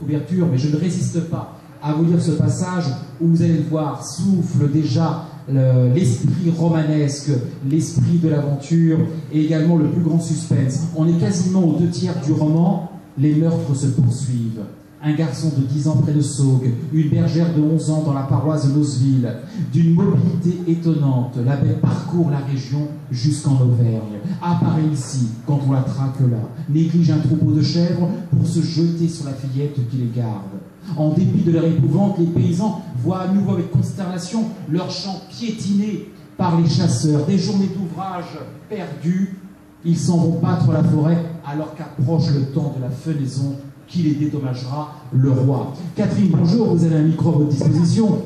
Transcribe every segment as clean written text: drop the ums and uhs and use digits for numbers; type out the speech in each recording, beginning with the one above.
couverture, mais je ne résiste pas à vous lire ce passage où vous allez le voir, souffle déjà l'esprit romanesque, l'esprit de l'aventure et également le plus grand suspense. On est quasiment aux 2/3 du roman, les meurtres se poursuivent. Un garçon de 10 ans près de Saugues, une bergère de 11 ans dans la paroisse de Nosville. D'une mobilité étonnante, la bête parcourt la région jusqu'en Auvergne. Apparaît ici, quand on la traque là, néglige un troupeau de chèvres pour se jeter sur la fillette qui les garde. En dépit de leur épouvante, les paysans voient à nouveau avec consternation leurs champs piétinés par les chasseurs. Des journées d'ouvrage perdues, ils s'en vont battre la forêt alors qu'approche le temps de la fenaison qui les dédommagera le roi. Catherine, bonjour, vous avez un micro à votre disposition.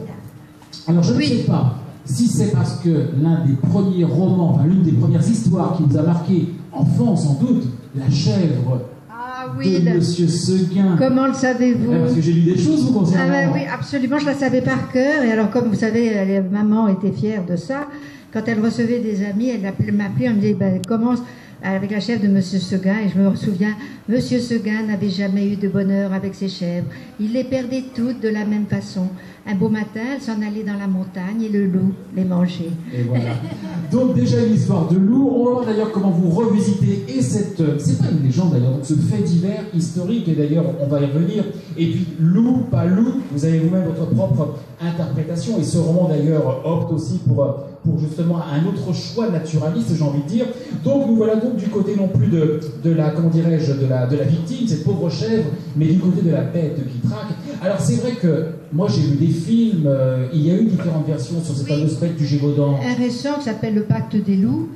Alors je ne sais pas si c'est parce que l'un des premiers romans, enfin l'une des premières histoires qui vous a marqué, enfant sans doute, La chèvre de Monsieur Seguin. Comment le savez-vous? Parce que j'ai lu des choses vous concernant. Oui, absolument, je la savais par cœur. Et alors, comme vous savez, maman était fière de ça. Quand elle recevait des amis, elle m'appelait, elle me disait, commence avec la chèvre de Monsieur Seguin. Et je me souviens, Monsieur Seguin n'avait jamais eu de bonheur avec ses chèvres. Il les perdait toutes de la même façon. Un beau matin, elle s'en allait dans la montagne et le loup les mangeait. Et voilà. Donc déjà une histoire de loup. On va voir d'ailleurs comment vous revisitez et cette... C'est pas une légende d'ailleurs, donc ce fait divers historique, et d'ailleurs on va y revenir. Et puis loup, pas loup, vous avez vous-même votre propre interprétation. Et ce roman d'ailleurs opte aussi pour justement un autre choix naturaliste, j'ai envie de dire. Donc nous voilà donc du côté non plus de la, comment dirais-je, de la victime, cette pauvre chèvre, mais du côté de la bête qui traque. Alors c'est vrai que moi j'ai vu des films, il y a eu différentes versions sur cette fameuse bête du Gévaudan. Un récent qui s'appelle Le Pacte des loups,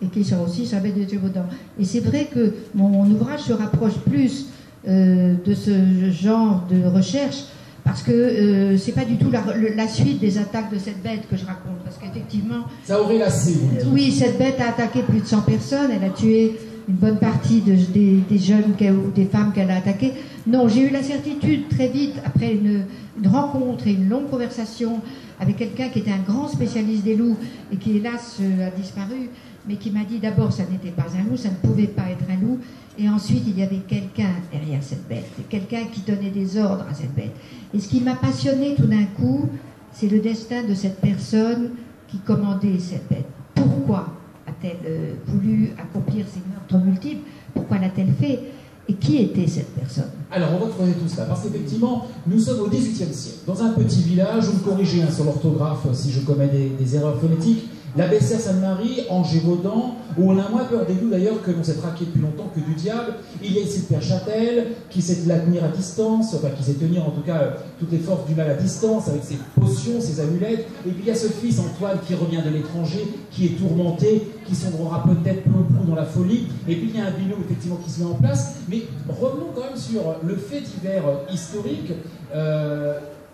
et qui sort aussi sur la bête du Gévaudan. Et c'est vrai que mon ouvrage se rapproche plus de ce genre de recherche, parce que c'est pas du tout la suite des attaques de cette bête que je raconte, parce qu'effectivement... Ça aurait lassé, vous dites. Oui, cette bête a attaqué plus de 100 personnes, elle a tué une bonne partie des jeunes ou des femmes qu'elle a attaquées. Non, j'ai eu la certitude très vite, après une rencontre et une longue conversation avec quelqu'un qui était un grand spécialiste des loups et qui hélas a disparu, mais qui m'a dit d'abord ça n'était pas un loup, ça ne pouvait pas être un loup, et ensuite il y avait quelqu'un derrière cette bête, quelqu'un qui donnait des ordres à cette bête. Et ce qui m'a passionné tout d'un coup, c'est le destin de cette personne qui commandait cette bête. Pourquoi a-t-elle voulu accomplir ces meurtres multiples? Pourquoi l'a-t-elle fait? Et qui était cette personne? Alors, on va creuser tout cela, parce qu'effectivement, nous sommes au XVIIIe siècle, dans un petit village, vous me corrigez sur l'orthographe si je commets des erreurs phonétiques, la Bessère-Sainte-Marie, en Gévaudan, où on a moins peur des loups d'ailleurs que l'on s'est traqué depuis longtemps que du diable. Il y a ici le père Châtel, qui sait la tenir à distance, enfin qui sait tenir en tout cas toutes les forces du mal à distance, avec ses potions, ses amulettes. Et puis il y a ce fils Antoine qui revient de l'étranger, qui est tourmenté, qui sombrera peut-être peu ou prou dans la folie. Et puis il y a un binôme effectivement qui se met en place. Mais revenons quand même sur le fait divers historique.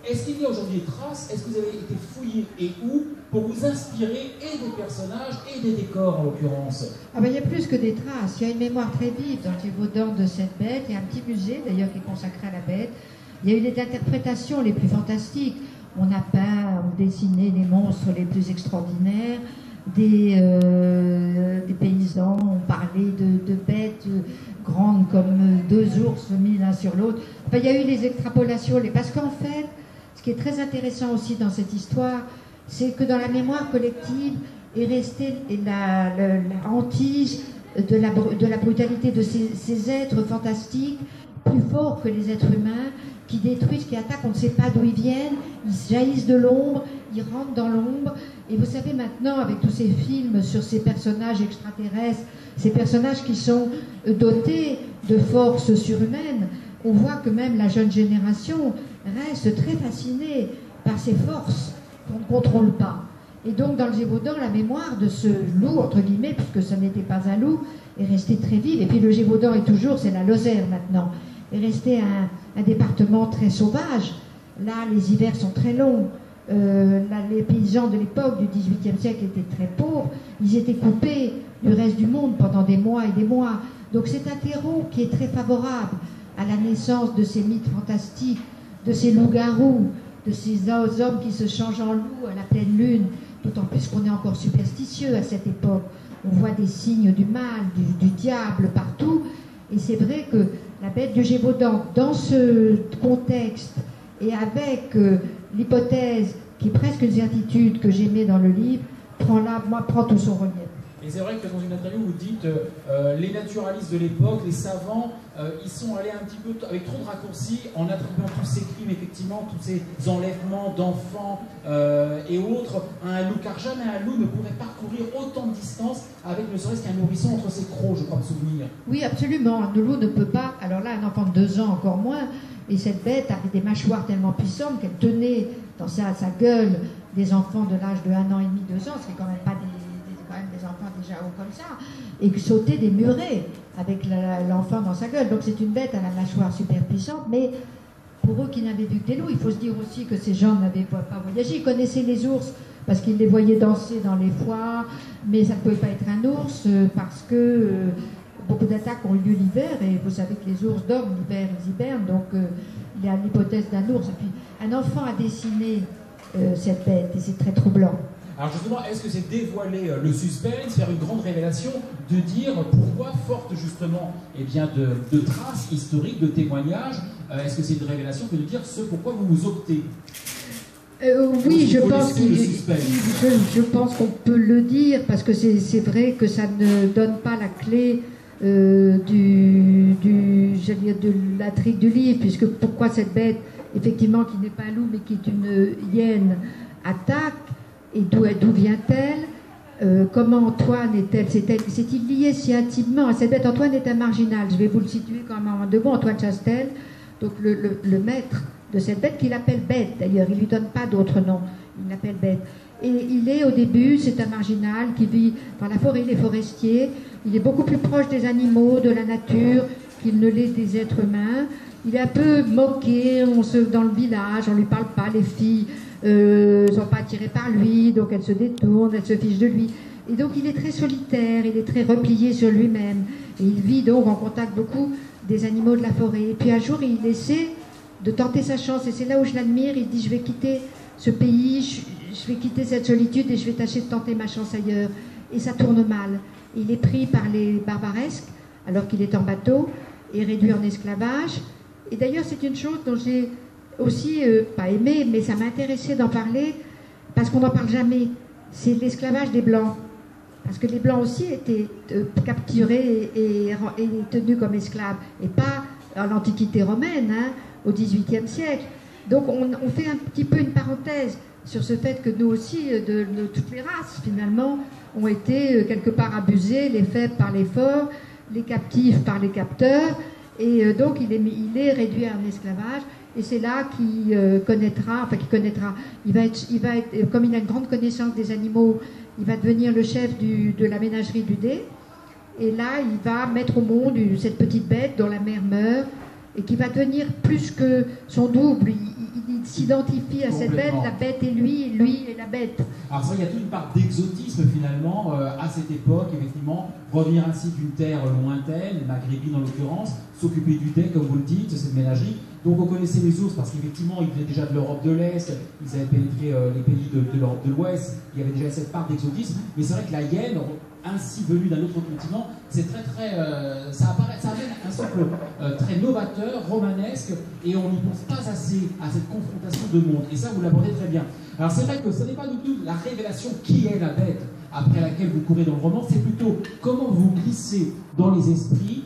Est-ce qu'il y a aujourd'hui des traces? Est-ce que vous avez été fouillé et où pour vous inspirer et des personnages et des décors en l'occurrence? Ah ben, il y a plus que des traces. Il y a une mémoire très vive dans le Gévaudan de cette bête. Il y a un petit musée d'ailleurs qui est consacré à la bête. Il y a eu des interprétations les plus fantastiques. On a peint, on dessiné les monstres les plus extraordinaires. Des paysans ont parlé de bêtes grandes comme deux ours mis l'un sur l'autre. Enfin, il y a eu des extrapolations. Parce qu'en fait, ce qui est très intéressant aussi dans cette histoire, c'est que dans la mémoire collective est restée la hantise de la brutalité de ces êtres fantastiques, plus forts que les êtres humains, qui détruisent, qui attaquent, on ne sait pas d'où ils viennent, ils jaillissent de l'ombre, ils rentrent dans l'ombre. Et vous savez maintenant, avec tous ces films sur ces personnages extraterrestres, ces personnages qui sont dotés de forces surhumaines, on voit que même la jeune génération reste très fascinée par ces forces qu'on ne contrôle pas. Et donc dans le Gévaudan, la mémoire de ce loup, entre guillemets, puisque ce n'était pas un loup, est restée très vive. Et puis le Gévaudan est toujours, c'est la Lozère maintenant, est resté un département très sauvage. Là, les hivers sont très longs. Les paysans de l'époque du XVIIIe siècle étaient très pauvres. Ils étaient coupés du reste du monde pendant des mois et des mois. Donc c'est un terreau qui est très favorable à la naissance de ces mythes fantastiques, de ces loups-garous, de ces hommes qui se changent en loups à la pleine lune, d'autant plus qu'on est encore superstitieux à cette époque. On voit des signes du mal, du diable partout, et c'est vrai que la bête du Gévaudan. Dans ce contexte et avec l'hypothèse qui est presque une certitude que j'aimais dans le livre, prend tout son relief. Et c'est vrai que dans une interview, vous dites les naturalistes de l'époque, les savants, ils sont allés un petit peu avec trop de raccourcis en attribuant tous ces crimes, effectivement, tous ces enlèvements d'enfants et autres à un loup, car jamais un loup ne pourrait parcourir autant de distance avec ne serait-ce qu'un nourrisson entre ses crocs, je crois me souvenir. Oui, absolument. Un loup ne peut pas. Alors là, un enfant de 2 ans encore moins. Et cette bête avait des mâchoires tellement puissantes qu'elle tenait dans sa gueule des enfants de l'âge de 1 an et demi, 2 ans, ce qui n'est quand même pas des enfants déjà hauts comme ça, et sauter des murets avec l'enfant dans sa gueule. Donc c'est une bête à la mâchoire super puissante, mais pour eux qui n'avaient vu que des loups, il faut se dire aussi que ces gens n'avaient pas voyagé. Ils connaissaient les ours parce qu'ils les voyaient danser dans les foires, mais ça ne pouvait pas être un ours parce que beaucoup d'attaques ont eu lieu l'hiver, et vous savez que les ours dorment l'hiver, ils hibernent, donc il y a l'hypothèse d'un ours. Et puis un enfant a dessiné cette bête, et c'est très troublant. Alors justement, est-ce que c'est dévoiler le suspense, faire une grande révélation, de dire pourquoi, forte justement de traces historiques, de témoignages, est-ce que c'est une révélation que de dire ce pourquoi vous vous optez? Oui, je pense qu'on peut le dire, parce que c'est vrai que ça ne donne pas la clé de l'intrigue du livre, puisque pourquoi cette bête, effectivement, qui n'est pas un loup, mais qui est une hyène, attaque, et d'où vient-elle, comment Antoine s'est-il lié si intimement à cette bête? Antoine est un marginal, je vais vous le situer quand même en 2 mots. Antoine Chastel, donc le maître de cette bête, qu'il appelle Bête d'ailleurs, il ne lui donne pas d'autre nom, il l'appelle Bête. Et il est au début, c'est un marginal qui vit dans la forêt, il est forestier, il est beaucoup plus proche des animaux, de la nature, qu'il ne l'est des êtres humains. Il est un peu moqué, dans le village, on ne lui parle pas, les filles ne sont pas attirées par lui, donc elles se détournent, elles se fichent de lui. Et donc il est très solitaire, il est très replié sur lui-même. Et il vit donc en contact beaucoup des animaux de la forêt. Et puis un jour, il essaie de tenter sa chance, et c'est là où je l'admire. Il dit: je vais quitter ce pays, je vais quitter cette solitude et je vais tâcher de tenter ma chance ailleurs. Et ça tourne mal. Il est pris par les barbaresques alors qu'il est en bateau et réduit en esclavage. Et d'ailleurs, c'est une chose dont j'ai aussi, pas aimé, mais ça m'a intéressé d'en parler, parce qu'on n'en parle jamais. C'est l'esclavage des Blancs. Parce que les Blancs aussi étaient capturés et tenus comme esclaves. Et pas en l'Antiquité romaine, au XVIIIe siècle. Donc on fait un petit peu une parenthèse sur ce fait que nous aussi, de toutes les races finalement, ont été quelque part abusés, les faibles par les forts, les captifs par les capteurs, et donc il est réduit en esclavage, et c'est là qu'il connaîtra, il va être, comme il a une grande connaissance des animaux, il va devenir le chef de la ménagerie du Dé, et là il va mettre au monde cette petite bête dont la mère meurt, et qui va devenir plus que son double. Il s'identifie à cette bête, la bête est lui est la bête. Alors ça, il y a toute une part d'exotisme finalement à cette époque, effectivement, revenir ainsi d'une terre lointaine, maghrébine en l'occurrence, s'occuper du Dé, comme vous le dites, cette ménagerie. Donc on connaissait les ours parce qu'effectivement ils venaient déjà de l'Europe de l'Est, ils avaient pénétré les pays de l'Europe de l'Ouest, il y avait déjà cette part d'exotisme, mais c'est vrai que la hyène, ainsi venue d'un autre continent, c'est ça amène un socle très novateur, romanesque, et on n'y pense pas assez à cette confrontation de monde, et ça vous l'abordez très bien. Alors c'est vrai que ce n'est pas du tout la révélation qui est la bête après laquelle vous courez dans le roman, c'est plutôt comment vous glissez dans les esprits,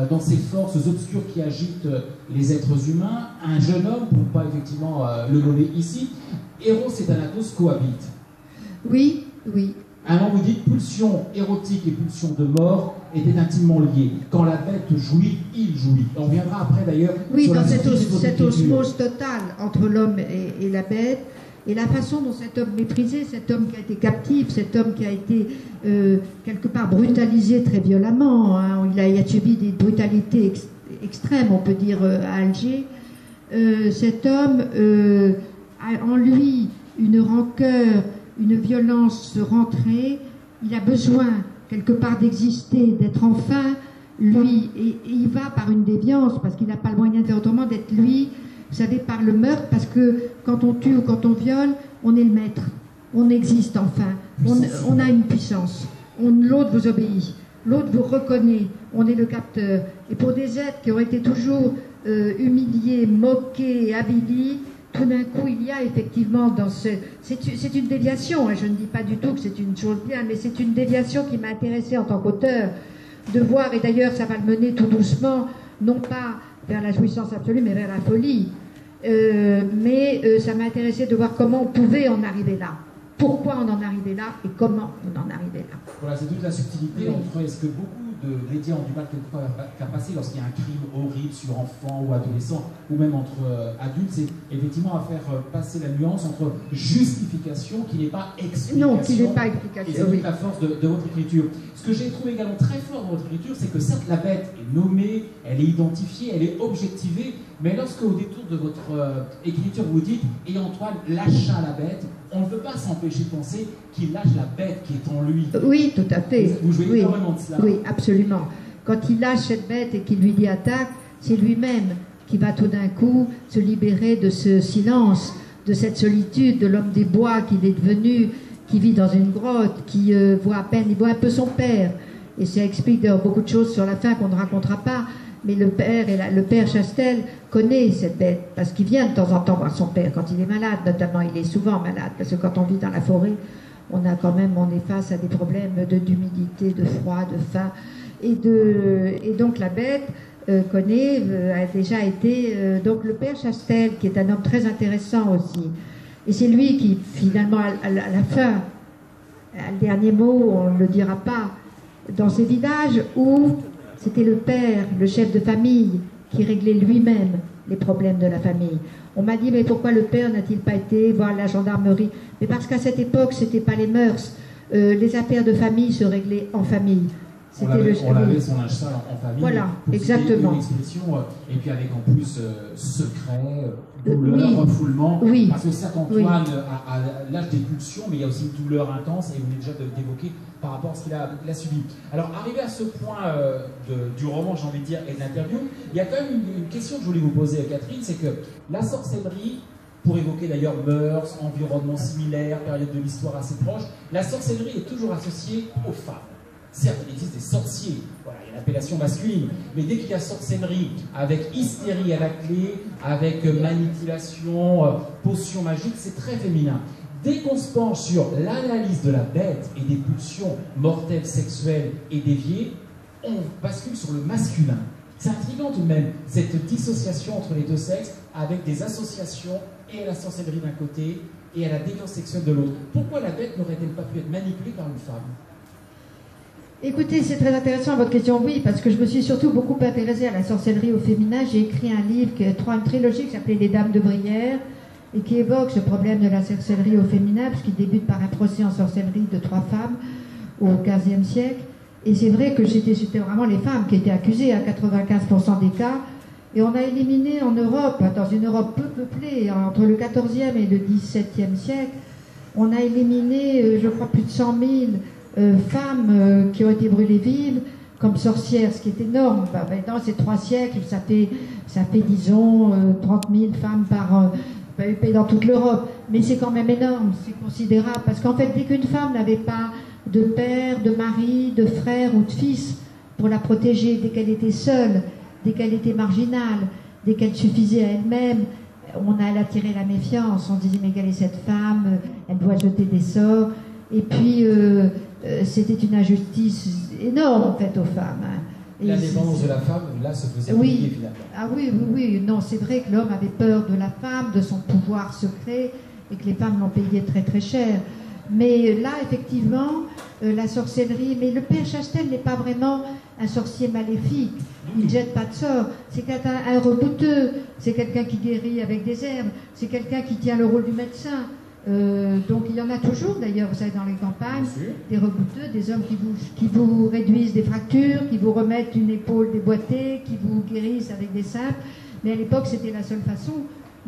dans ces forces obscures qui agitent les êtres humains. Un jeune homme, pour ne pas effectivement le nommer ici, Eros et Thanatos cohabitent. Oui, oui. À un moment, vous dites pulsion érotique et pulsion de mort étaient intimement liées. Quand la bête jouit, il jouit. On reviendra après d'ailleurs. Oui, sur dans cette osmose totale entre l'homme et la bête, et la façon dont cet homme méprisé, cet homme qui a été captif, cet homme qui a été quelque part brutalisé très violemment, il a subi des brutalités extrêmes, on peut dire, à Alger. Cet homme a en lui une rancœur, une violence rentrée. Il a besoin quelque part d'exister, d'être enfin lui, et il va par une déviance, parce qu'il n'a pas le moyen de faire autrement, d'être lui, vous savez, par le meurtre, parce que quand on tue ou quand on viole, on est le maître, on existe enfin, on a une puissance, l'autre vous obéit. l'autre vous reconnaît, on est le capteur. Et pour des êtres qui ont été toujours humiliés, moqués, avilis, tout d'un coup, il y a effectivement dans ce... C'est une déviation, hein, je ne dis pas du tout que c'est une chose bien, mais c'est une déviation qui m'a intéressée en tant qu'auteur, de voir, et d'ailleurs ça va le mener tout doucement, non pas vers la jouissance absolue, mais vers la folie. Ça m'a intéressé de voir comment on pouvait en arriver là. Pourquoi on en arrivait là et comment on en arrivait là. Voilà, c'est toute la subtilité entre est-ce que beaucoup de médias ont du mal quelquefois à passer lorsqu'il y a un crime horrible sur enfants ou adolescents, ou même entre adultes, c'est effectivement à faire passer la nuance entre justification qui n'est pas explication. Non, qui n'est pas explication. Et c'est toute la force de votre écriture. Ce que j'ai trouvé également très fort dans votre écriture, c'est que certes la bête est nommée, elle est identifiée, elle est objectivée, mais lorsque au détour de votre écriture vous dites « Et Antoine lâcha la bête », on ne peut pas s'empêcher de penser qu'il lâche la bête qui est en lui. Oui, tout à fait. Vous jouez énormément de cela. Oui, absolument. Quand il lâche cette bête et qu'il lui dit attaque, c'est lui-même qui va tout d'un coup se libérer de ce silence, de cette solitude, de l'homme des bois qu'il est devenu, qui vit dans une grotte, qui voit à peine, il voit un peu son père. Et ça explique d'ailleurs beaucoup de choses sur la fin qu'on ne racontera pas. Mais le père Chastel connaît cette bête, parce qu'il vient de temps en temps voir son père quand il est malade, notamment il est souvent malade, parce que quand on vit dans la forêt, on est face à des problèmes d'humidité, de froid, de faim, et donc la bête connaît, a déjà été, donc le père Chastel, qui est un homme très intéressant aussi, et c'est lui qui finalement à la fin, le dernier mot, on ne le dira pas, dans ces villages où c'était le père, le chef de famille, qui réglait lui-même les problèmes de la famille. On m'a dit, mais pourquoi le père n'a-t-il pas été voir la gendarmerie? Mais parce qu'à cette époque, ce n'était pas les mœurs. Les affaires de famille se réglaient en famille. On lavait son linge sale en famille. Voilà, exactement. Et puis avec en plus secret, douleur, refoulement. Oui. Parce que certes, Antoine lâche des pulsions, mais il y a aussi une douleur intense, et vous venez déjà d'évoquer par rapport à ce qu'il a subi. Alors, arrivé à ce point du roman, j'ai envie de dire, et de l'interview, il y a quand même une question que je voulais vous poser, Catherine, c'est que la sorcellerie, pour évoquer d'ailleurs mœurs, environnement similaire, période de l'histoire assez proche, la sorcellerie est toujours associée aux femmes. Certes, il existe des sorciers, voilà, il y a l'appellation masculine, mais dès qu'il y a sorcellerie, avec hystérie à la clé, avec manipulation, potion magique, c'est très féminin. Dès qu'on se penche sur l'analyse de la bête et des pulsions mortelles, sexuelles et déviées, on bascule sur le masculin. C'est intriguant tout de même, cette dissociation entre les deux sexes, avec des associations et à la sorcellerie d'un côté et à la déviance sexuelle de l'autre. Pourquoi la bête n'aurait-elle pas pu être manipulée par une femme ? Écoutez, c'est très intéressant votre question, oui, parce que je me suis surtout beaucoup intéressée à la sorcellerie au féminin. J'ai écrit un livre, une trilogie qui s'appelait Les Dames de Brière, et qui évoque ce problème de la sorcellerie au féminin, puisqu'il débute par un procès en sorcellerie de 3 femmes au XVe siècle. Et c'est vrai que c'était vraiment les femmes qui étaient accusées à 95% des cas. Et on a éliminé en Europe, dans une Europe peu peuplée, entre le XIVe et le XVIIe siècle, on a éliminé, je crois, plus de 100 000 femmes qui ont été brûlées vives comme sorcières, ce qui est énorme. Dans ces 3 siècles, ça fait disons, 30 000 femmes par dans toute l'Europe. Mais c'est quand même énorme, c'est considérable. Parce qu'en fait, dès qu'une femme n'avait pas de père, de mari, de frère ou de fils pour la protéger, dès qu'elle était seule, dès qu'elle était marginale, dès qu'elle suffisait à elle-même, on allait attirer la méfiance. On disait, mais quelle est cette femme? Elle doit jeter des sorts. Et puis, c'était une injustice énorme, en fait, aux femmes. L'indépendance de la femme, là, se faisait oublier, finalement. Ah oui. Non, c'est vrai que l'homme avait peur de la femme, de son pouvoir secret, et que les femmes l'ont payé très très cher. Mais là, effectivement, la sorcellerie... Mais le père Chastel n'est pas vraiment un sorcier maléfique. Il ne jette pas de sorts. C'est un rebouteux. C'est quelqu'un qui guérit avec des herbes. C'est quelqu'un qui tient le rôle du médecin. Donc il y en a toujours d'ailleurs, vous savez, dans les campagnes, des rebouteux, des hommes qui vous réduisent des fractures, qui vous remettent une épaule déboîtée, qui vous guérissent avec des simples. Mais à l'époque, c'était la seule façon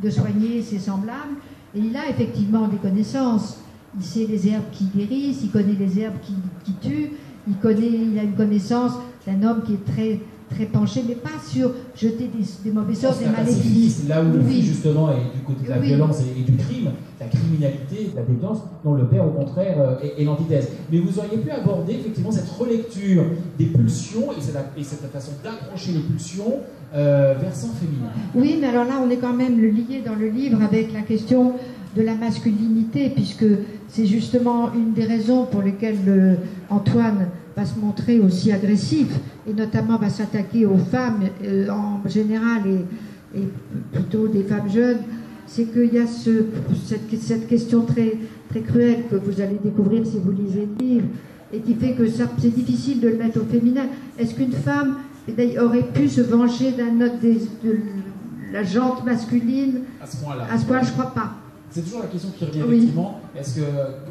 de soigner ses semblables. Et il a effectivement des connaissances. Il sait les herbes qui guérissent, il connaît les herbes qui tuent, il a une connaissance d'un homme qui est très, très penché, mais pas sur jeter des mauvais sorts, des maléfices. Là où le fils justement est du côté de la violence et du crime, la criminalité, la déviance, dont le père au contraire est l'antithèse. Mais vous auriez pu aborder effectivement cette relecture des pulsions et cette façon d'accrocher les pulsions versant féminin. Oui, mais alors là on est quand même lié dans le livre avec la question de la masculinité, puisque c'est justement une des raisons pour lesquelles Antoine va se montrer aussi agressif, et notamment va s'attaquer aux femmes en général, et plutôt des femmes jeunes. C'est qu'il y a cette question très, très cruelle que vous allez découvrir si vous lisez le livre, et qui fait que c'est difficile de le mettre au féminin. Est-ce qu'une femme aurait pu se venger de la jante masculine à ce point-là? À ce point-là, je ne crois pas. C'est toujours la question qui revient effectivement. Est-ce que,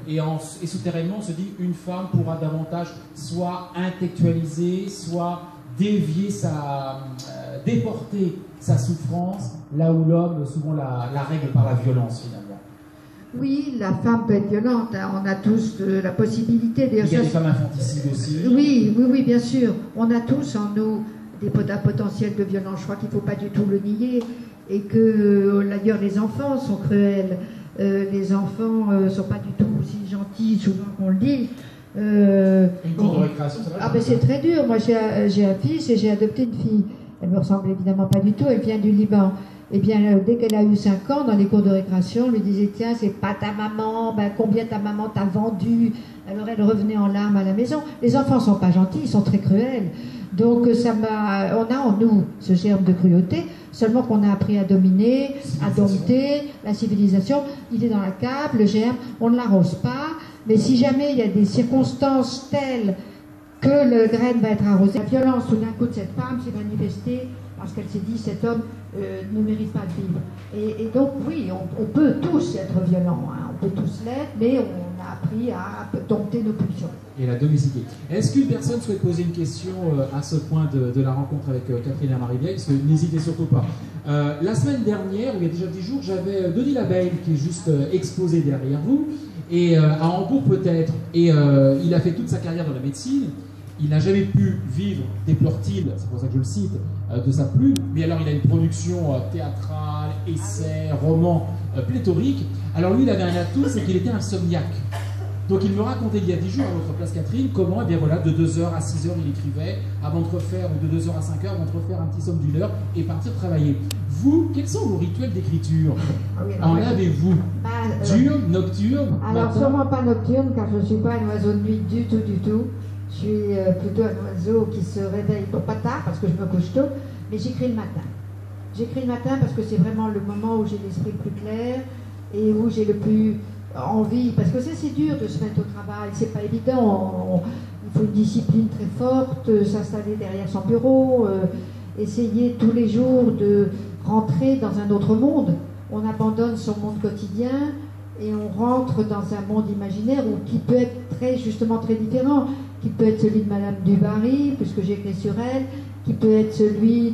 et souterrainement, on se dit une femme pourra davantage soit intellectualiser, soit dévier déporter sa souffrance, là où l'homme souvent la règle par la violence finalement. Oui, la femme peut être violente, hein. On a tous la possibilité. Il y a des femmes infanticides aussi. Oui, bien sûr. On a tous en nous un potentiel de violence. Je crois qu'il ne faut pas du tout le nier. Et que d'ailleurs les enfants sont cruels. Les enfants ne sont pas du tout aussi gentils, souvent qu'on le dit. Une cour de récréation, ça va? Ah ben c'est très dur. Moi j'ai un fils et j'ai adopté une fille. Elle me ressemble évidemment pas du tout, elle vient du Liban. Et bien dès qu'elle a eu 5 ans, dans les cours de récréation, on lui disait tiens, c'est pas ta maman, ben combien ta maman t'a vendu? Alors elle revenait en larmes à la maison. Les enfants sont pas gentils, ils sont très cruels. Donc on a en nous ce germe de cruauté, seulement qu'on a appris à dominer, à dompter. La civilisation, il est dans la cave, le germe, on ne l'arrose pas, mais si jamais il y a des circonstances telles que le graine va être arrosé, la violence tout d'un coup de cette femme s'est manifestée parce qu'elle s'est dit cet homme ne mérite pas de vivre. Et donc oui, on peut tous être violents, hein, on peut tous l'être, mais on a appris à dompter nos pulsions. Et la domestiquer. Est-ce qu'une personne souhaite poser une question à ce point de la rencontre avec Catherine et Marie-Vieille? N'hésitez surtout pas. La semaine dernière, il y a déjà 10 jours, j'avais Denis Labeille qui est juste exposé derrière vous, et à Hambourg peut-être, et il a fait toute sa carrière dans la médecine. Il n'a jamais pu vivre, déplore-t-il, c'est pour ça que je le cite, de sa plume, mais alors il a une production théâtrale, essai, roman pléthorique. Alors lui, il avait un atout, c'est qu'il était insomniaque. Donc il me racontait il y a 10 jours à notre place Catherine comment, eh bien voilà, de 2h à 6h il écrivait, avant de refaire, ou de 2h à 5h, avant de refaire un petit somme d'1 heure et partir travailler. Vous, quels sont vos rituels d'écriture? En avez-vous? Diurne, nocturne? Alors matin? sûrement pas nocturne, car je ne suis pas un oiseau de nuit du tout. Je suis plutôt un oiseau qui se réveille pas tard parce que je me couche tôt, mais j'écris le matin. J'écris le matin parce que c'est vraiment le moment où j'ai l'esprit plus clair et où j'ai le plus envie, parce que c'est dur de se mettre au travail, c'est pas évident, il faut une discipline très forte, s'installer derrière son bureau, essayer tous les jours de rentrer dans un autre monde. On abandonne son monde quotidien et on rentre dans un monde imaginaire qui peut être justement très différent, qui peut être celui de Madame du Barry, puisque j'ai écrit sur elle, qui peut être celui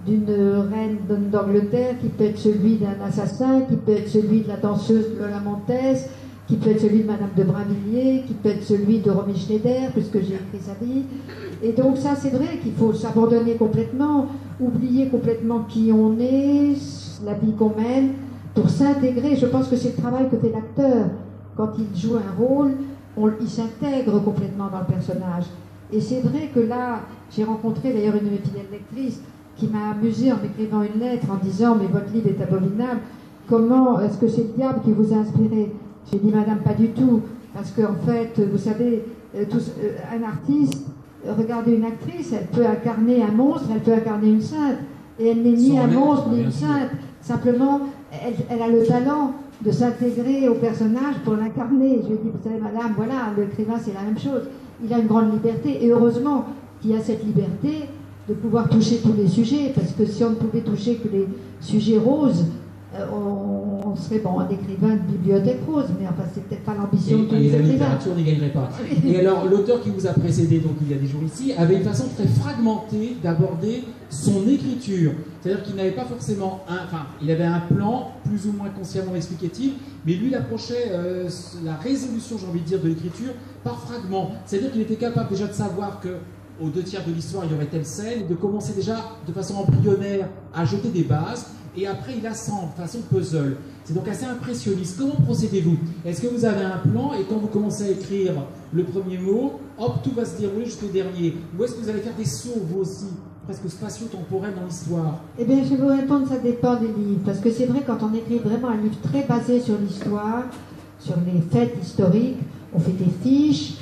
d'une reine d'Angleterre, qui peut être celui d'un assassin, qui peut être celui de la danseuse Lola Montez, qui peut être celui de Madame de Brinvilliers, qui peut être celui de Romy Schneider, puisque j'ai écrit sa vie. Et donc ça, c'est vrai qu'il faut s'abandonner complètement, oublier complètement qui on est, la vie qu'on mène, pour s'intégrer. Je pense que c'est le travail que fait l'acteur. Quand il joue un rôle, il s'intègre complètement dans le personnage. Et c'est vrai que là, j'ai rencontré d'ailleurs une de mes fidèles lectrices qui m'a amusée en m'écrivant une lettre en disant « Mais votre livre est abominable, comment est-ce que c'est le diable qui vous a inspiré ?» J'ai dit « Madame, pas du tout, parce qu'en fait, vous savez, un artiste, regardez une actrice, elle peut incarner un monstre, elle peut incarner une sainte, et elle n'est ni un monstre ni une sainte, simplement, elle a le talent de s'intégrer au personnage pour l'incarner. » Je lui ai dit « Vous savez, madame, voilà, l'écrivain, c'est la même chose. Il a une grande liberté, et heureusement qu'il a cette liberté de pouvoir toucher tous les sujets, parce que si on ne pouvait toucher que les sujets roses, on serait un écrivain de bibliothèque rose, mais enfin c'est peut-être pas l'ambition de tous les écrivains. Et la littérature n'y gagnerait pas. Et alors l'auteur qui vous a précédé, donc il y a des jours ici, avait une façon très fragmentée d'aborder son écriture. C'est-à-dire qu'il n'avait pas forcément il avait un plan plus ou moins consciemment explicatif, mais lui il approchait la résolution, j'ai envie de dire, de l'écriture par fragments. C'est-à-dire qu'il était capable déjà de savoir que aux 2/3 de l'histoire, il y aurait telle scène, et de commencer déjà de façon embryonnaire à jeter des bases, et après il assemble de façon puzzle. C'est donc assez impressionniste. Comment procédez-vous? Est-ce que vous avez un plan, et quand vous commencez à écrire le premier mot, hop, tout va se dérouler jusqu'au dernier? Ou est-ce que vous allez faire des sauts, vous aussi, presque spatio-temporels dans l'histoire? Eh bien, je vais vous répondre, ça dépend des livres. Parce que c'est vrai, quand on écrit vraiment un livre très basé sur l'histoire, sur les faits historiques, on fait des fiches,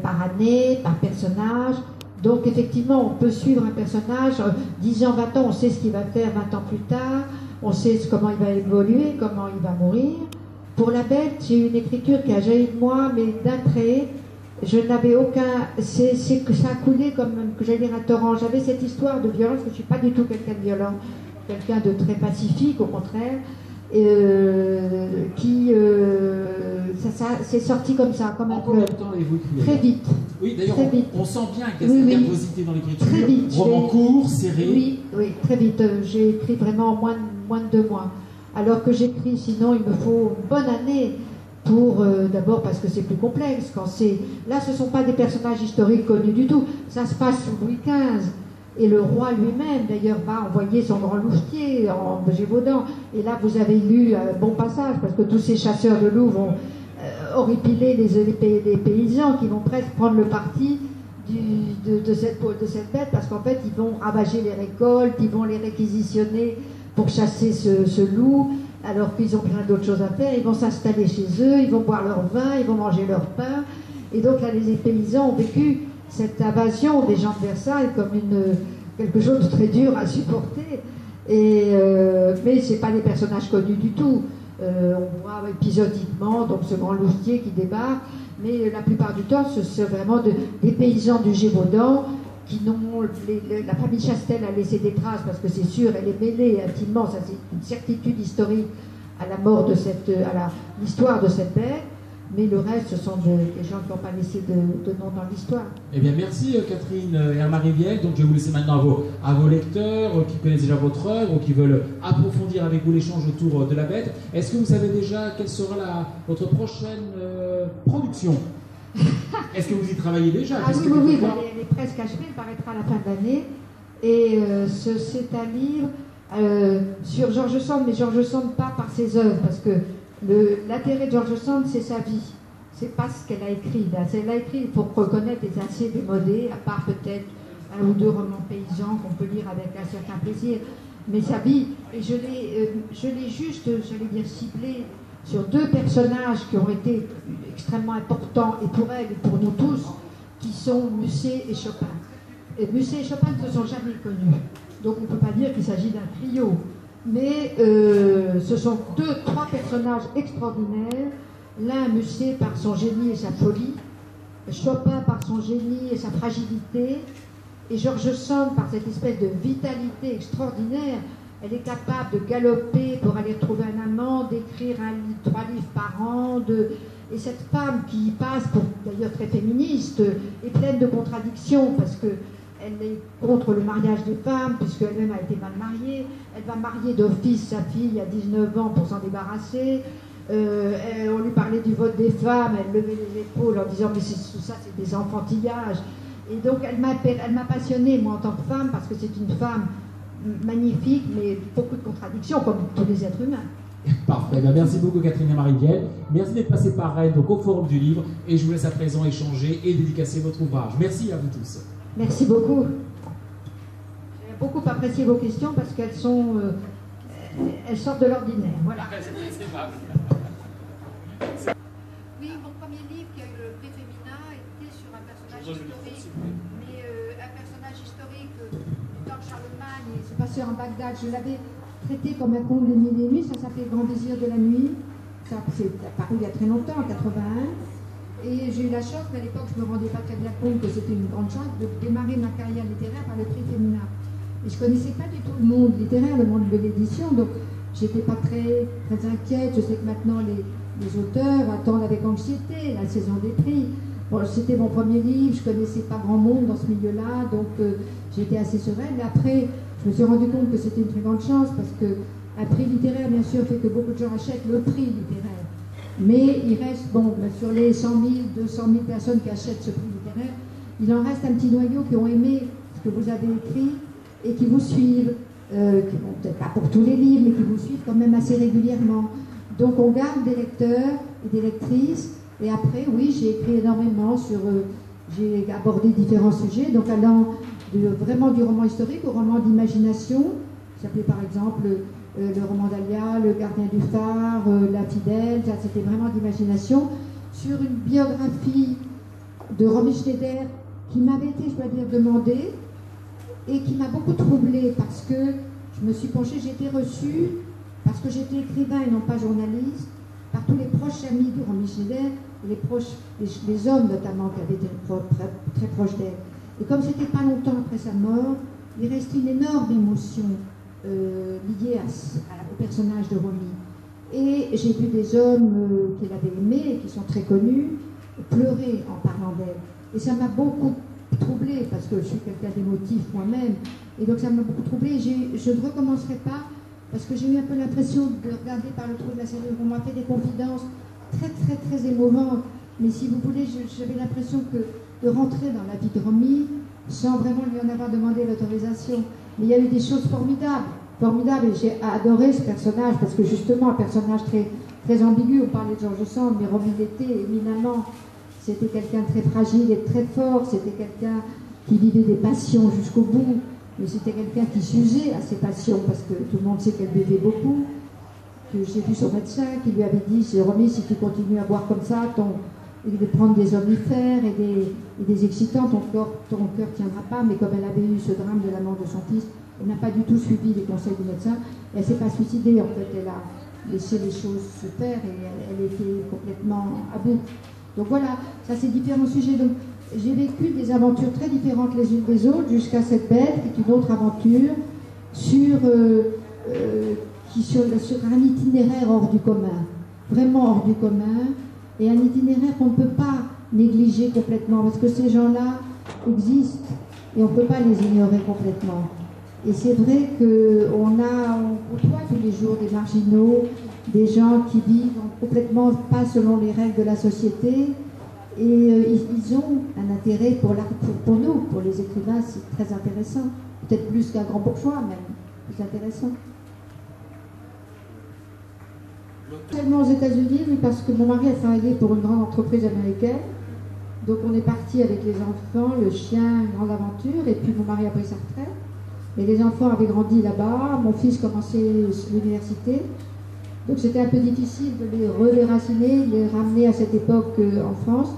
par année, par personnage. Donc, effectivement, on peut suivre un personnage, 10 ans, 20 ans, on sait ce qu'il va faire 20 ans plus tard, on sait comment il va évoluer, comment il va mourir. Pour La Bête, j'ai eu une écriture qui a jailli de moi, mais d'un trait, je n'avais aucun... C'est que ça a coulé comme, que j'allais dire, un torrent. J'avais cette histoire de violence, parce que je ne suis pas du tout quelqu'un de violent, quelqu'un de très pacifique, au contraire, ça c'est sorti comme ça, comme un peu. En combien de temps avez-vous écrit? Très vite. Oui, d'ailleurs, on sent bien qu'il y a Oui, cette oui. nervosité dans l'écriture. Très vite. Roman court, serré. Oui, oui, très vite. J'ai écrit vraiment en moins de 2 mois. Alors que j'écris, sinon, il me faut une bonne année pour, d'abord parce que c'est plus complexe. Là, ce ne sont pas des personnages historiques connus du tout. Ça se passe sous Louis XV. Et le roi lui-même, d'ailleurs, va envoyer son grand louvetier en Gévaudan. Et là, vous avez lu un bon passage, parce que tous ces chasseurs de loups vont horripiler les paysans qui vont presque prendre le parti de cette bête, parce qu'en fait, ils vont ravager les récoltes, ils vont les réquisitionner pour chasser ce loup, alors qu'ils ont plein d'autres choses à faire. Ils vont s'installer chez eux, ils vont boire leur vin, ils vont manger leur pain. Et donc là, les paysans ont vécu cette invasion des gens de Versailles comme quelque chose de très dur à supporter. Mais ce n'est pas des personnages connus du tout. On voit épisodiquement donc, ce grand louvetier qui débarque, mais la plupart du temps, c'est vraiment des paysans du Gévaudan qui n'ont... La famille Chastel a laissé des traces, parce que c'est sûr, elle est mêlée intimement, ça c'est une certitude historique à la mort de l'histoire de cette bête. Mais le reste, ce sont des gens qui n'ont pas laissé de nom dans l'histoire. Eh bien, merci Catherine et Marie Viel. Donc, je vais vous laisser maintenant à vos lecteurs qui connaissent déjà votre œuvre ou qui veulent approfondir avec vous l'échange autour de La Bête. Est-ce que vous savez déjà quelle sera votre prochaine production? Est-ce que vous y travaillez déjà? Oui, elle est presque achevée, elle paraîtra à la fin de l'année. Et c'est un livre sur George Sand, mais George Sand pas par ses œuvres, parce que l'intérêt de George Sand, c'est sa vie. C'est pas ce qu'elle a écrit. Elle a écrit, il faut reconnaître, des assez démodés, à part peut-être 1 ou 2 romans paysans qu'on peut lire avec un certain plaisir. Mais sa vie, et je l'ai juste, j'allais dire, ciblé sur 2 personnages qui ont été extrêmement importants, et pour elle et pour nous tous, qui sont Musset et Chopin. Et Musset et Chopin ne se sont jamais connus. Donc on ne peut pas dire qu'il s'agit d'un trio. Mais ce sont 3 personnages extraordinaires. L'un, Musset, par son génie et sa folie, Chopin par son génie et sa fragilité, et George Sand par cette espèce de vitalité extraordinaire. Elle est capable de galoper pour aller trouver un amant, d'écrire 3 livres par an, et cette femme qui passe pour, d'ailleurs très féministe, est pleine de contradictions, parce que elle est contre le mariage des femmes, puisqu'elle-même a été mal mariée. Elle va marier d'office sa fille à 19 ans pour s'en débarrasser. On lui parlait du vote des femmes, elle levait les épaules en disant « mais tout ça, c'est des enfantillages ». Et donc, elle m'a passionnée, moi, en tant que femme, parce que c'est une femme magnifique, mais beaucoup de contradictions, comme tous les êtres humains. Parfait. Merci beaucoup, Catherine et Marie Viel. Merci d'être passée par Rennes, donc au Forum du Livre, et je vous laisse à présent échanger et dédicacer votre ouvrage. Merci à vous tous. Merci beaucoup. J'ai beaucoup apprécié vos questions parce qu'elles sont, elles sortent de l'ordinaire. Voilà. Oui, mon premier livre qui a eu le prix Féminin était sur un personnage historique, mais un personnage historique du temps de Charlemagne, et c'est passé en Bagdad. Je l'avais traité comme un conte des mille et nuits, ça s'appelait Grand désir de la nuit. Ça c'est apparu il y a très longtemps, en 81. Et j'ai eu la chance, mais à l'époque, je ne me rendais pas très bien compte que c'était une grande chance de démarrer ma carrière littéraire par le prix Féminin. Et je ne connaissais pas du tout le monde littéraire, le monde de l'édition, donc je n'étais pas très inquiète. Je sais que maintenant, les auteurs attendent avec anxiété la saison des prix. Bon, c'était mon premier livre, je ne connaissais pas grand monde dans ce milieu-là, donc j'étais assez sereine. Et après, je me suis rendu compte que c'était une très grande chance, parce qu'un prix littéraire, bien sûr, fait que beaucoup de gens achètent le prix littéraire. Mais il reste, bon, sur les 100 000, 200 000 personnes qui achètent ce prix littéraire, il en reste un petit noyau qui ont aimé ce que vous avez écrit et qui vous suivent, peut-être pas pour tous les livres, mais qui vous suivent quand même assez régulièrement. Donc on garde des lecteurs et des lectrices, et après, oui, j'ai écrit énormément sur... j'ai abordé différents sujets, donc allant vraiment du roman historique au roman d'imagination. Ça s'appelait par exemple le roman d'Alia, Le gardien du phare, La fidèle, ça c'était vraiment d'imagination, sur une biographie de Romy Schneider qui m'avait été, je dois dire, demandée et qui m'a beaucoup troublée parce que je me suis penchée, j'ai été reçue, parce que j'étais écrivain et non pas journaliste, par tous les proches amis de Romy Schneider, et les hommes notamment qui avaient été très proches d'elle. Et comme c'était pas longtemps après sa mort, il restait une énorme émotion liée au personnage de Romy. Et j'ai vu des hommes qu'elle avait aimés et qui sont très connus pleurer en parlant d'elle. Et ça m'a beaucoup troublée, parce que je suis quelqu'un d'émotif moi-même. Et donc ça m'a beaucoup troublée. Je ne recommencerai pas, parce que j'ai eu un peu l'impression de regarder par le trou de la serrure. On m'a fait des confidences très, très, très émouvantes. Mais si vous voulez, j'avais l'impression de rentrer dans la vie de Romy sans vraiment lui en avoir demandé l'autorisation. Mais il y a eu des choses formidables, formidables. Et j'ai adoré ce personnage, parce que justement, un personnage très, très ambigu. On parlait de George Sand, mais Romy l'était éminemment. C'était quelqu'un de très fragile et de très fort. C'était quelqu'un qui vivait des passions jusqu'au bout. Mais c'était quelqu'un qui s'usait à ses passions, parce que tout le monde sait qu'elle buvait beaucoup. Que j'ai vu son médecin qui lui avait dit, Romy, si tu continues à boire comme ça, de prendre des omnifères et des excitants, ton cœur tiendra pas. Mais comme elle avait eu ce drame de la mort de son fils, elle n'a pas du tout suivi les conseils du médecin. Elle ne s'est pas suicidée, en fait. Elle a laissé les choses se faire et elle était complètement à bout. Donc voilà, ça c'est différents sujets. Donc j'ai vécu des aventures très différentes les unes des autres jusqu'à cette bête, qui est une autre aventure sur un itinéraire hors du commun, vraiment hors du commun, et un itinéraire qu'on ne peut pas négliger complètement, parce que ces gens-là existent et on ne peut pas les ignorer complètement. Et c'est vrai qu'on côtoie tous les jours des marginaux, des gens qui vivent complètement pas selon les règles de la société, et ils ont un intérêt pour nous, pour les écrivains, c'est très intéressant, peut-être plus qu'un grand bourgeois même, plus intéressant. Tellement aux États-Unis, oui, parce que mon mari a travaillé pour une grande entreprise américaine, donc on est parti avec les enfants, le chien, une grande aventure, et puis mon mari a pris sa retraite. Et les enfants avaient grandi là-bas, mon fils commençait l'université, donc c'était un peu difficile de les redéraciner, de les ramener à cette époque en France.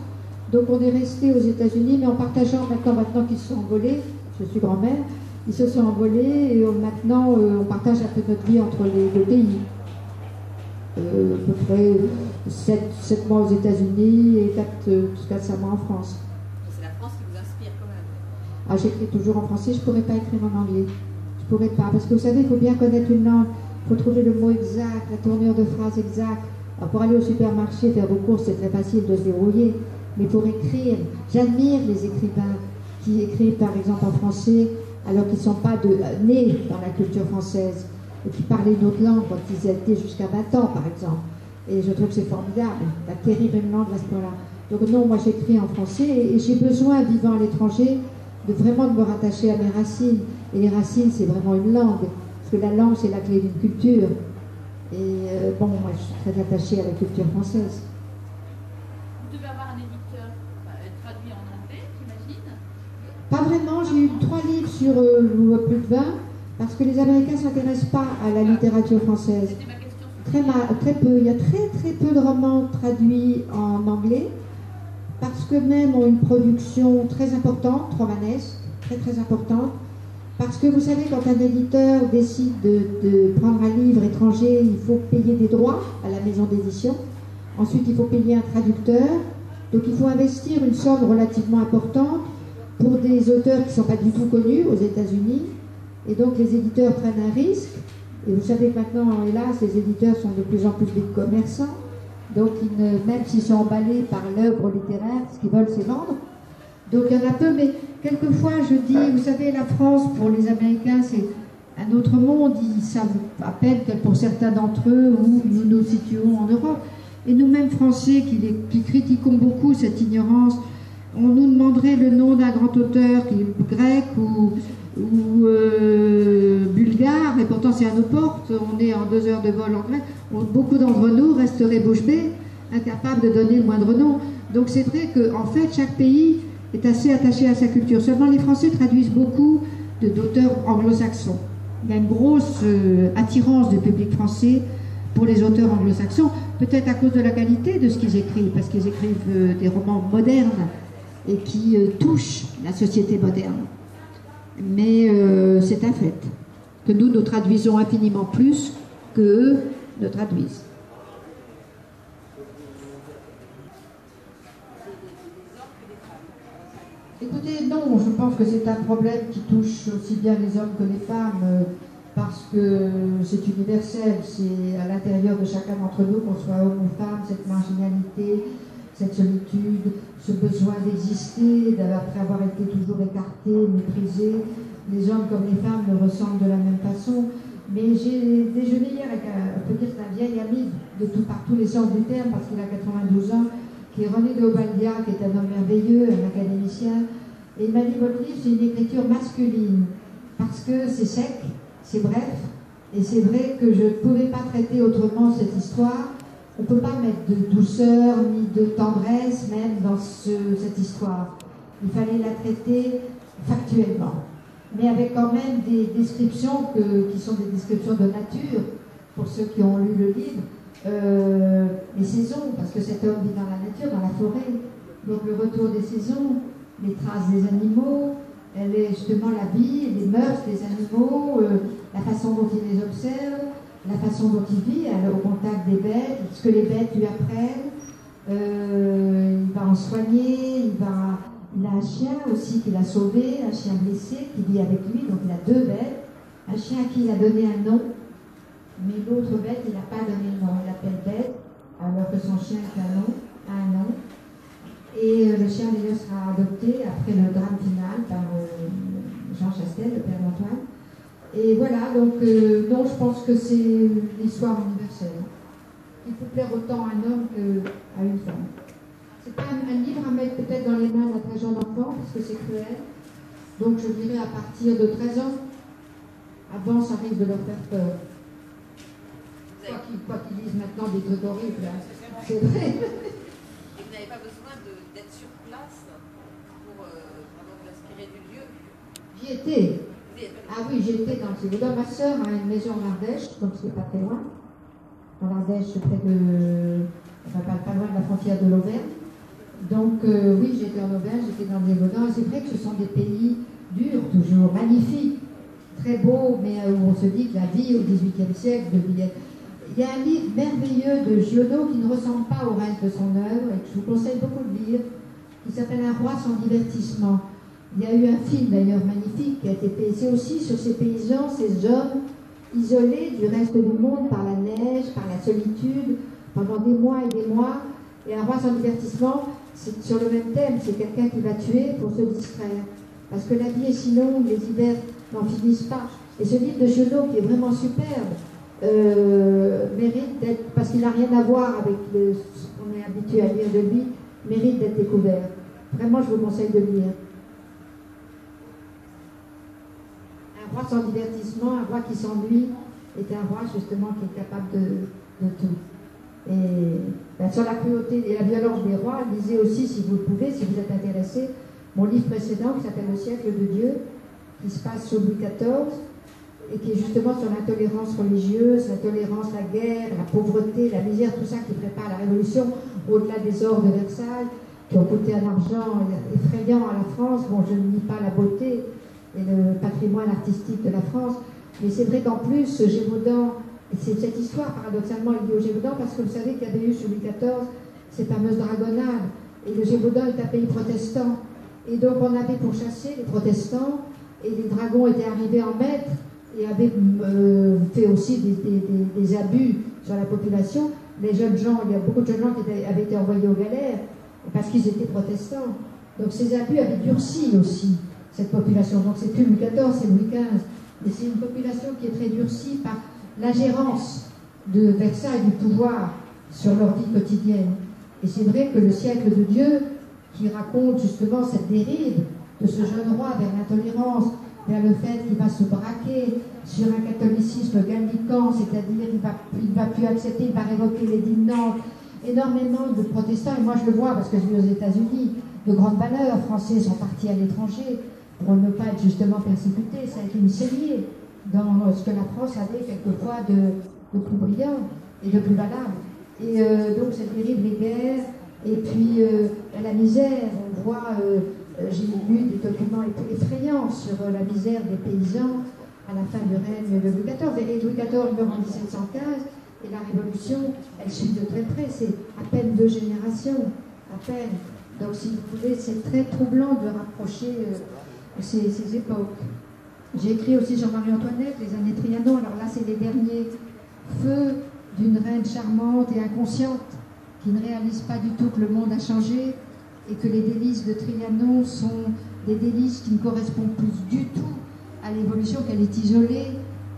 Donc on est resté aux États-Unis, mais en partageant maintenant qu'ils se sont envolés, je suis grand-mère, ils se sont envolés et maintenant on partage un peu notre vie entre les deux pays. À peu près 7 mois aux États-Unis et 4-5 mois en France. C'est la France qui vous inspire quand même. Ah, j'écris toujours en français, je ne pourrais pas écrire en anglais. Je ne pourrais pas, parce que vous savez, il faut bien connaître une langue, il faut trouver le mot exact, la tournure de phrase exacte. Alors pour aller au supermarché, faire vos courses, c'est très facile de se débrouiller, mais pour écrire, j'admire les écrivains qui écrivent par exemple en français alors qu'ils ne sont pas nés dans la culture française et qui parlaient une autre langue quand ils étaient jusqu'à 20 ans par exemple. Et je trouve que c'est formidable, d'acquérir une langue à ce point-là. Donc non, moi j'écris en français et j'ai besoin, vivant à l'étranger, de vraiment me rattacher à mes racines. Et les racines, c'est vraiment une langue, parce que la langue, c'est la clé d'une culture. Et bon, moi je suis très attachée à la culture française. Vous devez avoir un éditeur traduit en anglais, j'imagine? Pas vraiment, j'ai eu 3 livres sur plus de 20, parce que les Américains ne s'intéressent pas à la littérature française. C'était ma question. Très peu. Il y a très peu de romans traduits en anglais, parce qu'eux-mêmes ont une production très importante, romanesque, très importante. Parce que vous savez, quand un éditeur décide de prendre un livre étranger, il faut payer des droits à la maison d'édition. Ensuite, il faut payer un traducteur. Donc il faut investir une somme relativement importante pour des auteurs qui ne sont pas du tout connus aux États-Unis. Et donc les éditeurs prennent un risque. Et vous savez que maintenant, hélas, les éditeurs sont de plus en plus des commerçants. Donc même s'ils sont emballés par l'œuvre littéraire, ce qu'ils veulent, c'est vendre. Donc il y en a peu, mais quelquefois je dis, vous savez, la France, pour les Américains, c'est un autre monde. Ils savent à peine que pour certains d'entre eux, où nous nous situons en Europe. Et nous-mêmes, Français, qui critiquons beaucoup cette ignorance, on nous demanderait le nom d'un grand auteur qui est grec ou bulgare, et pourtant c'est à nos portes, on est en 2 heures de vol en Grèce, beaucoup d'entre nous resteraient bouche bée, incapables de donner le moindre nom. Donc c'est vrai qu'en fait, chaque pays est assez attaché à sa culture. Seulement les Français traduisent beaucoup d'auteurs anglo-saxons. Il y a une grosse attirance du public français pour les auteurs anglo-saxons, peut-être à cause de la qualité de ce qu'ils écrivent, parce qu'ils écrivent des romans modernes et qui touchent la société moderne. Mais c'est un fait que nous traduisons infiniment plus qu'eux ne traduisent. Écoutez, non, je pense que c'est un problème qui touche aussi bien les hommes que les femmes, parce que c'est universel, c'est à l'intérieur de chacun d'entre nous, qu'on soit homme ou femme, cette marginalité, cette solitude, ce besoin d'exister, après avoir été toujours écarté, méprisé. Les hommes comme les femmes le ressentent de la même façon. Mais j'ai déjeuné hier avec on peut dire c'est un vieil ami par tous les sens du terme, parce qu'il a 92 ans, qui est René de Obaldia, qui est un homme merveilleux, un académicien. Et il m'a dit, votre livre, c'est une écriture masculine, parce que c'est sec, c'est bref, et c'est vrai que je ne pouvais pas traiter autrement cette histoire. On ne peut pas mettre de douceur ni de tendresse même dans cette histoire. Il fallait la traiter factuellement, mais avec quand même des descriptions qui sont des descriptions de nature, pour ceux qui ont lu le livre, les saisons, parce que cet homme vit dans la nature, dans la forêt, donc le retour des saisons, les traces des animaux, elle est justement la vie, les mœurs des animaux, la façon dont il les observe, la façon dont il vit au contact des bêtes, ce que les bêtes lui apprennent. Il va en soigner, il a un chien aussi qu'il a sauvé, un chien blessé qui vit avec lui, donc il a 2 bêtes, un chien à qui il a donné un nom, mais l'autre bête il n'a pas donné le nom, il l'appelle bête, alors que son chien a un nom. Et le chien d'ailleurs sera adopté après le drame final par Jean Chastel, le père Antoine. Et voilà, donc non, je pense que c'est l'histoire universelle. Il peut plaire autant à un homme qu'à une femme. C'est pas un livre à mettre peut-être dans les mains d'un très jeune enfant, parce que c'est cruel. Donc je dirais à partir de 13 ans. Avant, ça risque de leur faire peur. Quoi qu'ils lisent maintenant des trucs horribles, hein. C'est vrai. Et vous n'avez pas besoin d'être sur place pour vraiment vous inspirer du lieu? J'y étais. Ah oui, j'étais dans le Gévaudan. Ma sœur a une maison en Ardèche, donc c'est pas très loin. En Ardèche, près de. Enfin, pas loin de la frontière de l'Auvergne. Donc, oui, j'étais en Auvergne, j'étais dans le Gévaudan. C'est vrai que ce sont des pays durs, toujours magnifiques, très beaux, mais où on se dit que la vie au XVIIIe siècle devait être. Il y a un livre merveilleux de Giono qui ne ressemble pas au reste de son œuvre et que je vous conseille beaucoup de lire, qui s'appelle Un roi sans divertissement. Il y a eu un film d'ailleurs magnifique qui a été fait. C'est aussi sur ces paysans, ces hommes isolés du reste du monde par la neige, par la solitude, pendant des mois et des mois. Et Un roi sans divertissement, c'est sur le même thème, c'est quelqu'un qui va tuer pour se distraire. Parce que la vie est si longue, les hivers n'en finissent pas. Et ce livre de Giono, qui est vraiment superbe, mérite d'être, parce qu'il n'a rien à voir avec ce qu'on est habitué à lire de lui, mérite d'être découvert. Vraiment, je vous conseille de le lire. Un roi sans divertissement, un roi qui s'ennuie, est un roi justement qui est capable de tout. Et sur la cruauté et la violence des rois, lisez aussi, si vous le pouvez, si vous êtes intéressé, mon livre précédent qui s'appelle Le siècle de Dieu, qui se passe sous Louis XIV, et qui est justement sur l'intolérance religieuse, la tolérance, la guerre, la pauvreté, la misère, tout ça qui prépare la Révolution, au-delà des ors de Versailles, qui ont coûté un argent effrayant à la France. Bon, je ne nie pas la beauté et le patrimoine artistique de la France, mais c'est vrai qu'en plus, ce Gévaudan, et c'est cette histoire, paradoxalement, liée au Gévaudan, parce que vous savez qu'il y avait eu sous Louis XIV ces fameuses dragonnades, et le Gévaudan est un pays protestant, et donc on avait pourchassé les protestants, et les dragons étaient arrivés en maître, et avaient fait aussi des abus sur la population. Les jeunes gens, il y a beaucoup de jeunes gens qui avaient été envoyés aux galères parce qu'ils étaient protestants. Donc ces abus avaient durci aussi cette population. Donc c'est plus Louis XIV, c'est Louis XV. Et c'est une population qui est très durcie par l'ingérence de Versailles, du pouvoir sur leur vie quotidienne. Et c'est vrai que le siècle de Dieu, qui raconte justement cette dérive de ce jeune roi vers l'intolérance, vers le fait qu'il va se braquer sur un catholicisme gallican, c'est-à-dire il va plus accepter, il va révoquer l'édit de Nantes. Énormément de protestants, et moi je le vois parce que je vis aux États-Unis, de grandes valeurs français sont partis à l'étranger pour ne pas être justement persécutés. Ça a été une saignée dans ce que la France avait quelquefois de plus brillant et de plus valable. Et donc cette dérive, les guerres, et puis la misère, on voit, j'ai lu des documents effrayants sur la misère des paysans à la fin du règne de Louis XIV. Et Louis XIV meurt en 1715, et la Révolution, elle suit de très près, c'est à peine 2 générations, à peine. Donc si vous voulez, c'est très troublant de rapprocher ces époques. J'ai écrit aussi sur Marie-Antoinette, les années Trianon. Alors là, c'est les derniers feux d'une reine charmante et inconsciente qui ne réalise pas du tout que le monde a changé et que les délices de Trianon sont des délices qui ne correspondent plus du tout à l'évolution, qu'elle est isolée,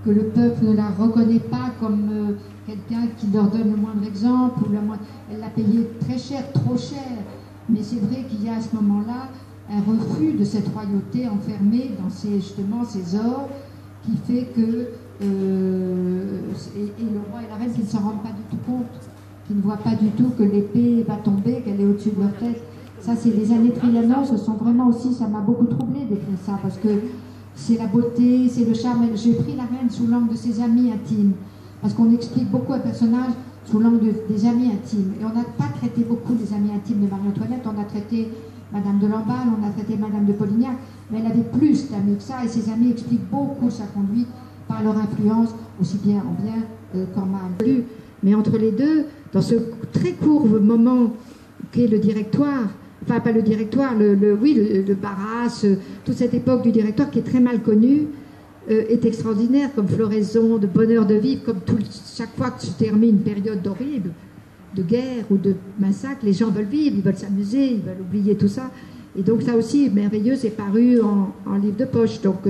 que le peuple ne la reconnaît pas comme quelqu'un qui leur donne le moindre exemple. Elle l'a payé très cher, trop cher. Mais c'est vrai qu'il y a à ce moment-là un refus de cette royauté enfermée dans justement ces ors qui fait que et le roi et la reine qui ne s'en rendent pas du tout compte, qui ne voient pas du tout que l'épée va tomber, qu'elle est au-dessus de leur tête. Ça, c'est les années Trianon, ce sont vraiment aussi, ça m'a beaucoup troublé d'écrire ça, parce que c'est la beauté, c'est le charme. J'ai pris la reine sous l'angle de ses amis intimes, parce qu'on explique beaucoup un personnage sous l'angle des amis intimes. Et on n'a pas traité beaucoup des amis intimes de Marie-Antoinette, on a traité Madame de Lamballe, on a traité Madame de Polignac, mais elle avait plus d'amis que ça, et ses amis expliquent beaucoup sa conduite par leur influence, aussi bien en bien qu'en mal. Mais entre les deux, dans ce très court moment qu'est le directoire, enfin pas le directoire, le Barras, toute cette époque du directoire qui est très mal connue, est extraordinaire, comme floraison, de bonheur de vivre, comme chaque fois que se termine une période horrible, de guerre ou de massacre, les gens veulent vivre, ils veulent s'amuser, ils veulent oublier tout ça. Et donc ça aussi, merveilleux, c'est paru en livre de poche. Donc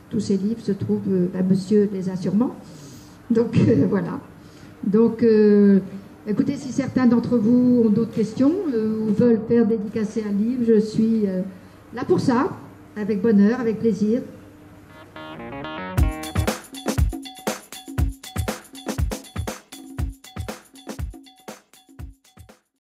tous ces livres se trouvent, monsieur les a sûrement. Donc voilà. Donc écoutez, si certains d'entre vous ont d'autres questions ou veulent faire dédicacer un livre, je suis là pour ça, avec bonheur, avec plaisir.